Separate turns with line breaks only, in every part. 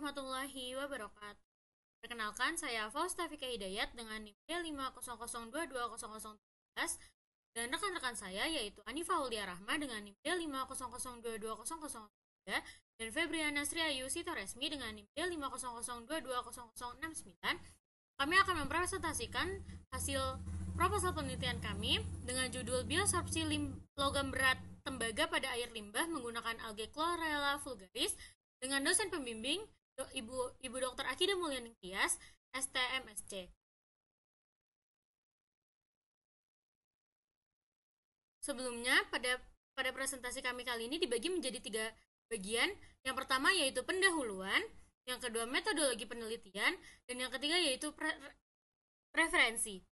warahmatullahi wabarakatuh. Perkenalkan, saya Faustafika Hidayat dengan NIM D500220013 dan rekan-rekan saya yaitu Anifa Aulia Rahma dengan NIM D500220003 dan Febriana Sri Ayu Sitoresmi dengan NIM D500220069. Kami akan mempresentasikan hasil proposal penelitian kami dengan judul Biosorpsi logam berat tembaga pada air limbah menggunakan algae Chlorella vulgaris dengan dosen pembimbing Ibu Dr. Akida Mulyani Tias, STMSC. Sebelumnya, pada presentasi kami kali ini dibagi menjadi 3 bagian. Yang pertama yaitu pendahuluan, yang kedua metodologi penelitian, dan yang ketiga yaitu referensi.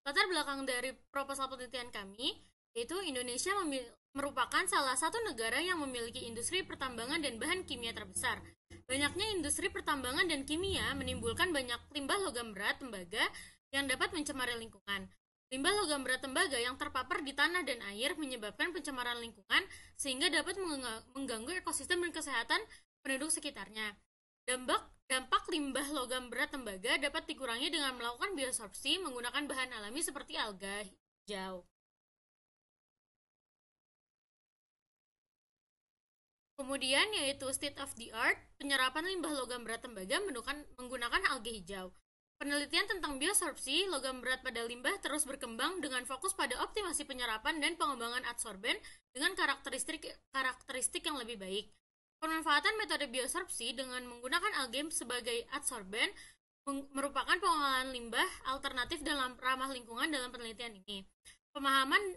Latar belakang dari proposal penelitian kami yaitu Indonesia merupakan salah satu negara yang memiliki industri pertambangan dan bahan kimia terbesar. Banyaknya industri pertambangan dan kimia menimbulkan banyak limbah logam berat tembaga yang dapat mencemari lingkungan. Limbah logam berat tembaga yang terpapar di tanah dan air menyebabkan pencemaran lingkungan sehingga dapat mengganggu ekosistem dan kesehatan penduduk sekitarnya. Dampak limbah logam berat tembaga dapat dikurangi dengan melakukan biosorpsi menggunakan bahan alami seperti alga hijau. Kemudian yaitu state of the art, penyerapan limbah logam berat tembaga menggunakan alga hijau. Penelitian tentang biosorpsi logam berat pada limbah terus berkembang dengan fokus pada optimasi penyerapan dan pengembangan adsorben dengan karakteristik yang lebih baik. Pemanfaatan metode biosorpsi dengan menggunakan algae sebagai adsorben merupakan pengolahan limbah alternatif dalam ramah lingkungan dalam penelitian ini. Pemahaman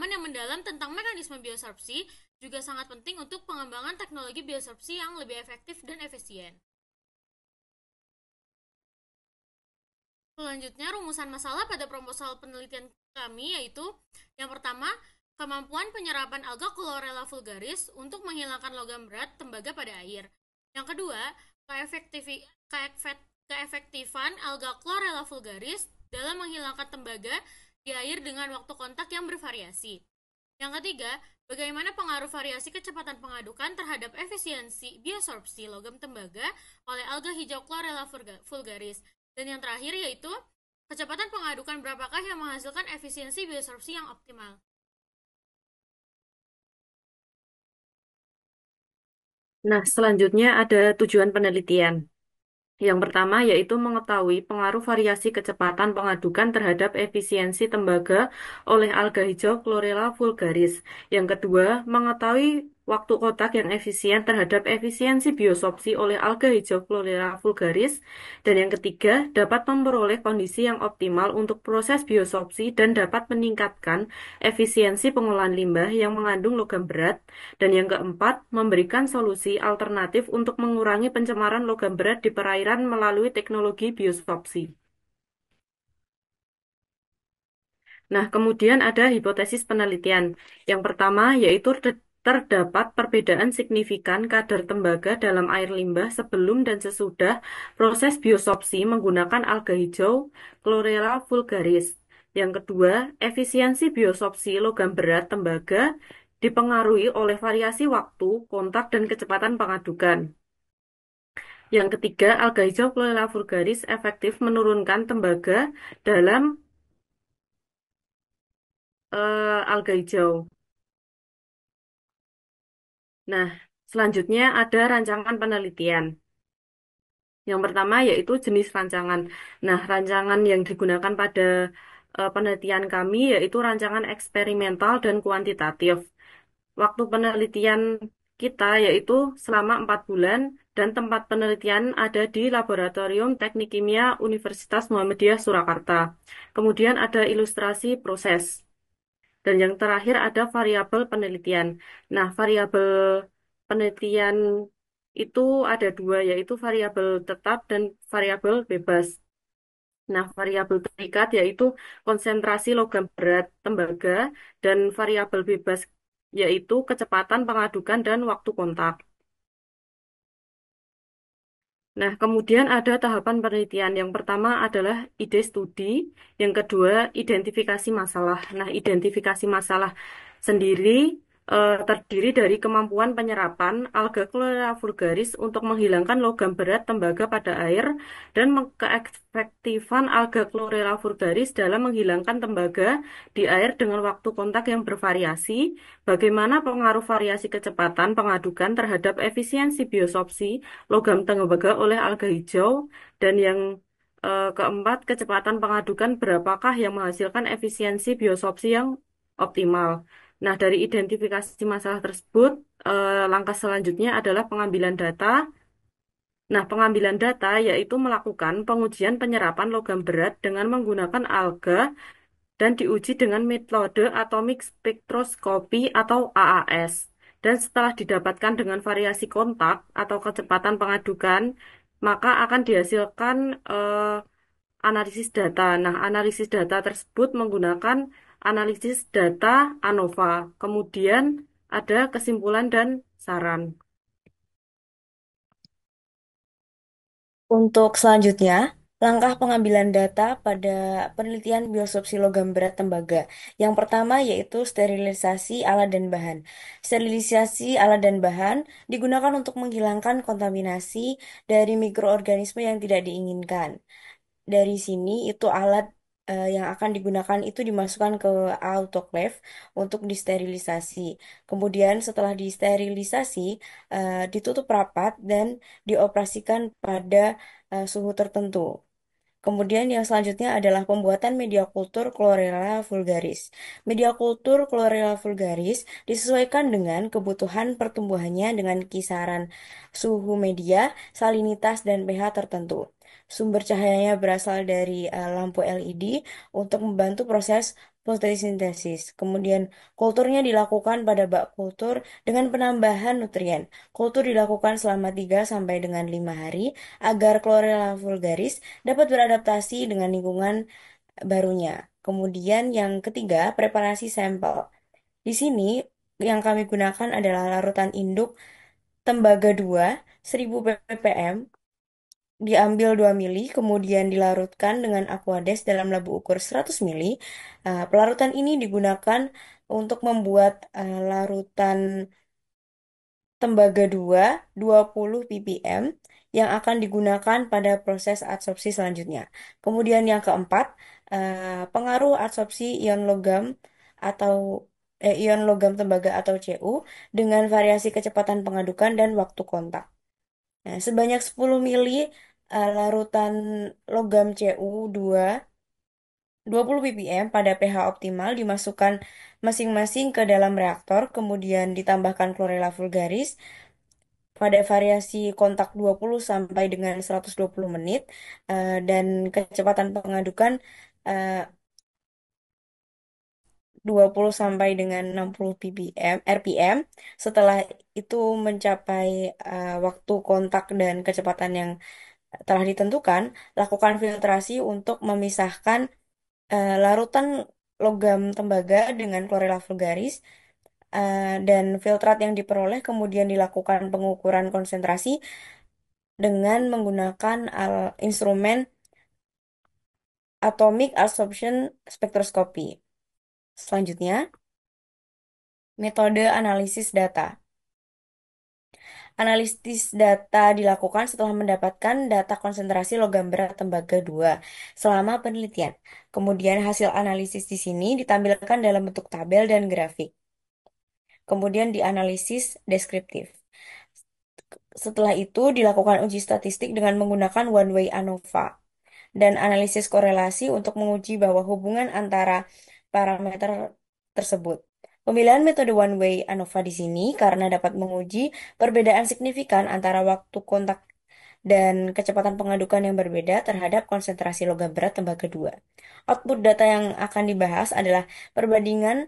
yang mendalam tentang mekanisme biosorpsi juga sangat penting untuk pengembangan teknologi biosorpsi yang lebih efektif dan efisien. Selanjutnya, rumusan masalah pada proposal penelitian kami yaitu yang pertama, kemampuan penyerapan alga Chlorella vulgaris untuk menghilangkan logam berat tembaga pada air. Yang kedua, keefektifan alga Chlorella vulgaris dalam menghilangkan tembaga di air dengan waktu kontak yang bervariasi. Yang ketiga, bagaimana pengaruh variasi kecepatan pengadukan terhadap efisiensi biosorpsi logam tembaga oleh alga hijau Chlorella vulgaris. Dan yang terakhir yaitu, kecepatan pengadukan berapakah yang menghasilkan efisiensi biosorpsi yang optimal.
Nah, selanjutnya ada tujuan penelitian. Yang pertama yaitu mengetahui pengaruh variasi kecepatan pengadukan terhadap efisiensi tembaga oleh alga hijau Chlorella vulgaris. Yang kedua, mengetahui waktu kotak yang efisien terhadap efisiensi biosorpsi oleh alga hijau Chlorella vulgaris. Dan yang ketiga, dapat memperoleh kondisi yang optimal untuk proses biosorpsi dan dapat meningkatkan efisiensi pengolahan limbah yang mengandung logam berat. Dan yang keempat, memberikan solusi alternatif untuk mengurangi pencemaran logam berat di perairan melalui teknologi biosorpsi. Nah, kemudian ada hipotesis penelitian. Yang pertama yaitu terdapat perbedaan signifikan kadar tembaga dalam air limbah sebelum dan sesudah proses biosorpsi menggunakan alga hijau Chlorella vulgaris. Yang kedua, efisiensi biosorpsi logam berat tembaga dipengaruhi oleh variasi waktu, kontak, dan kecepatan pengadukan. Yang ketiga, alga hijau Chlorella vulgaris efektif menurunkan tembaga dalam alga hijau. Nah, selanjutnya ada rancangan penelitian. Yang pertama yaitu jenis rancangan. Nah, rancangan yang digunakan pada penelitian kami yaitu rancangan eksperimental dan kuantitatif. Waktu penelitian kita yaitu selama 4 bulan dan tempat penelitian ada di Laboratorium Teknik Kimia Universitas Muhammadiyah Surakarta. Kemudian ada ilustrasi proses. Dan yang terakhir ada variabel penelitian. Nah, variabel penelitian itu ada dua, yaitu variabel tetap dan variabel bebas. Nah, variabel terikat yaitu konsentrasi logam berat tembaga dan variabel bebas yaitu kecepatan pengadukan dan waktu kontak. Nah, kemudian ada tahapan penelitian. Yang pertama adalah ide studi, yang kedua identifikasi masalah. Nah, identifikasi masalah sendiri terdiri dari kemampuan penyerapan alga Chlorella vulgaris untuk menghilangkan logam berat tembaga pada air dan keefektifan alga Chlorella vulgaris dalam menghilangkan tembaga di air dengan waktu kontak yang bervariasi. Bagaimana pengaruh variasi kecepatan pengadukan terhadap efisiensi biosopsi logam tembaga oleh alga hijau dan yang keempat, kecepatan pengadukan berapakah yang menghasilkan efisiensi biosopsi yang optimal. Nah, dari identifikasi masalah tersebut, langkah selanjutnya adalah pengambilan data. Nah, pengambilan data yaitu melakukan pengujian penyerapan logam berat dengan menggunakan alga dan diuji dengan metode atomic spectroscopy atau AAS. Dan setelah didapatkan dengan variasi kontak atau kecepatan pengadukan, maka akan dihasilkan analisis data. Nah, analisis data tersebut menggunakan analisis data ANOVA. Kemudian ada kesimpulan dan saran.
Untuk selanjutnya, langkah pengambilan data pada penelitian biosopsi logam berat tembaga. Yang pertama yaitu sterilisasi alat dan bahan. Sterilisasi alat dan bahan digunakan untuk menghilangkan kontaminasi dari mikroorganisme yang tidak diinginkan. Dari sini itu alat yang akan digunakan itu dimasukkan ke autoclave untuk disterilisasi. Kemudian setelah disterilisasi, ditutup rapat dan dioperasikan pada suhu tertentu. Kemudian yang selanjutnya adalah pembuatan media kultur Chlorella vulgaris. Media kultur Chlorella vulgaris disesuaikan dengan kebutuhan pertumbuhannya dengan kisaran suhu media, salinitas, dan pH tertentu. Sumber cahayanya berasal dari lampu LED untuk membantu proses fotosintesis. Kemudian kulturnya dilakukan pada bak kultur dengan penambahan nutrien. Kultur dilakukan selama 3 sampai dengan 5 hari agar Chlorella vulgaris dapat beradaptasi dengan lingkungan barunya. Kemudian yang ketiga, preparasi sampel. Di sini yang kami gunakan adalah larutan induk tembaga 2 1000 ppm diambil 2 mili, kemudian dilarutkan dengan Aquades dalam labu ukur 100 mili. Pelarutan ini digunakan untuk membuat larutan tembaga 2 20 ppm yang akan digunakan pada proses adsorpsi selanjutnya. Kemudian yang keempat, pengaruh adsorpsi ion logam atau ion logam tembaga atau Cu dengan variasi kecepatan pengadukan dan waktu kontak. Nah, sebanyak 10 mili larutan logam Cu2 20 ppm pada pH optimal dimasukkan masing-masing ke dalam reaktor, kemudian ditambahkan chlorella vulgaris pada variasi kontak 20 sampai dengan 120 menit dan kecepatan pengadukan eh, 20 sampai dengan 60 RPM. Setelah itu mencapai waktu kontak dan kecepatan yang telah ditentukan, lakukan filtrasi untuk memisahkan larutan logam tembaga dengan chlorella vulgaris dan filtrat yang diperoleh kemudian dilakukan pengukuran konsentrasi dengan menggunakan instrumen atomic absorption spectroscopy. Selanjutnya, metode analisis data. Analisis data dilakukan setelah mendapatkan data konsentrasi logam berat tembaga 2 selama penelitian. Kemudian hasil analisis di sini ditampilkan dalam bentuk tabel dan grafik. Kemudian dianalisis deskriptif. Setelah itu dilakukan uji statistik dengan menggunakan one-way ANOVA dan analisis korelasi untuk menguji bahwa hubungan antara parameter tersebut. Pemilihan metode one-way ANOVA di sini karena dapat menguji perbedaan signifikan antara waktu kontak dan kecepatan pengadukan yang berbeda terhadap konsentrasi logam berat tembaga 2. Output data yang akan dibahas adalah perbandingan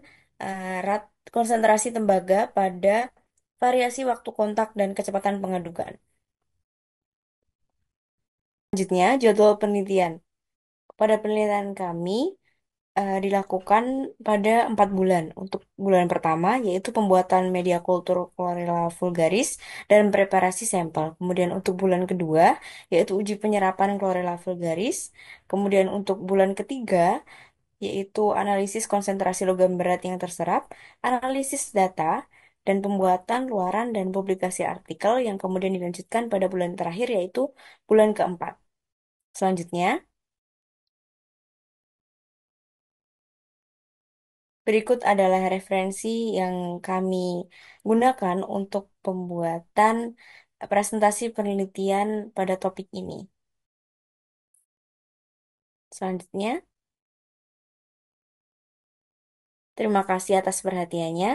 konsentrasi tembaga pada variasi waktu kontak dan kecepatan pengadukan. Selanjutnya, jadwal penelitian. Pada penelitian kami dilakukan pada 4 bulan. Untuk bulan pertama, yaitu pembuatan media kultur Chlorella vulgaris dan preparasi sampel. Kemudian untuk bulan kedua, yaitu uji penyerapan Chlorella vulgaris. Kemudian untuk bulan ketiga, yaitu analisis konsentrasi logam berat yang terserap, analisis data, dan pembuatan luaran dan publikasi artikel yang kemudian dilanjutkan pada bulan terakhir yaitu bulan keempat. Selanjutnya, berikut adalah referensi yang kami gunakan untuk pembuatan presentasi penelitian pada topik ini. Selanjutnya, terima kasih atas perhatiannya.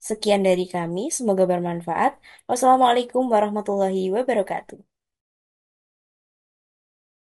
Sekian dari kami, semoga bermanfaat. Wassalamualaikum warahmatullahi wabarakatuh.